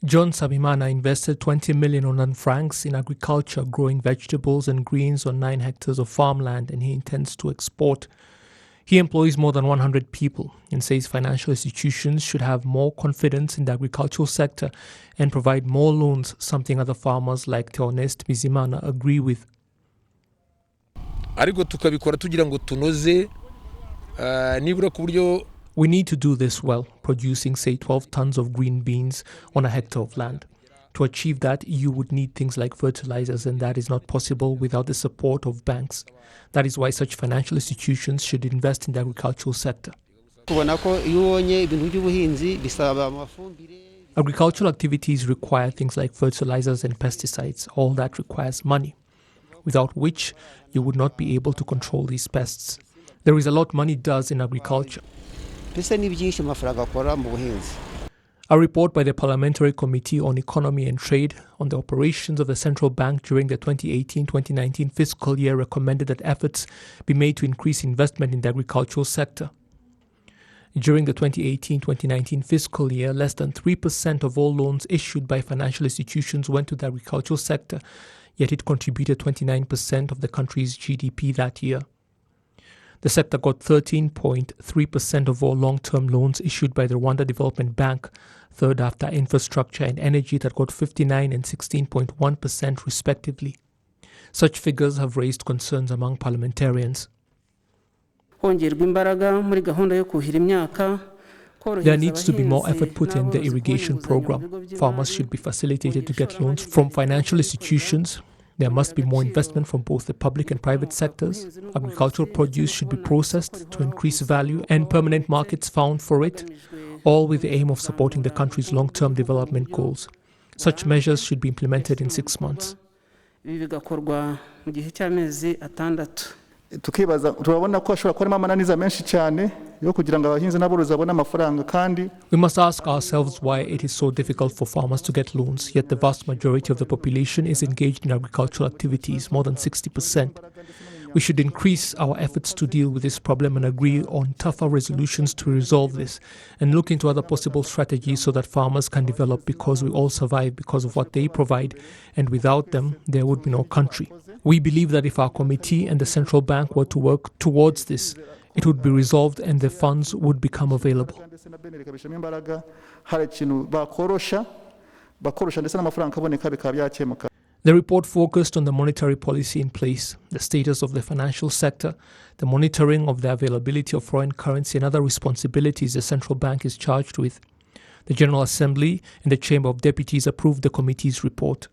John Sabimana invested 20 million Rwandan francs in agriculture, growing vegetables and greens on 9 hectares of farmland, and he intends to export. He employs more than 100 people and says financial institutions should have more confidence in the agricultural sector and provide more loans, something other farmers like Theonest Bizimana agree with. We need to do this well, producing say 12 tons of green beans on a hectare of land. To achieve that, you would need things like fertilizers, and that is not possible without the support of banks. That is why such financial institutions should invest in the agricultural sector. Agricultural activities require things like fertilizers and pesticides. All that requires money, without which you would not be able to control these pests. There is a lot money does in agriculture. A report by the Parliamentary Committee on Economy and Trade on the operations of the central bank during the 2018-2019 fiscal year recommended that efforts be made to increase investment in the agricultural sector. During the 2018-2019 fiscal year, less than 3% of all loans issued by financial institutions went to the agricultural sector, yet it contributed 29% of the country's GDP that year. The sector got 13.3% of all long-term loans issued by the Rwanda Development Bank, third after infrastructure and energy that got 59 and 16.1% respectively. Such figures have raised concerns among parliamentarians. There needs to be more effort put in the irrigation program. Farmers should be facilitated to get loans from financial institutions. There must be more investment from both the public and private sectors. Agricultural produce should be processed to increase value and permanent markets found for it, all with the aim of supporting the country's long-term development goals. Such measures should be implemented in 6 months. We must ask ourselves why it is so difficult for farmers to get loans, yet the vast majority of the population is engaged in agricultural activities, more than 60%. We should increase our efforts to deal with this problem and agree on tougher resolutions to resolve this, and look into other possible strategies so that farmers can develop, because we all survive because of what they provide, and without them, there would be no country. We believe that if our committee and the central bank were to work towards this, it would be resolved and the funds would become available. The report focused on the monetary policy in place, the status of the financial sector, the monitoring of the availability of foreign currency and other responsibilities the central bank is charged with. The General Assembly and the Chamber of Deputies approved the committee's report.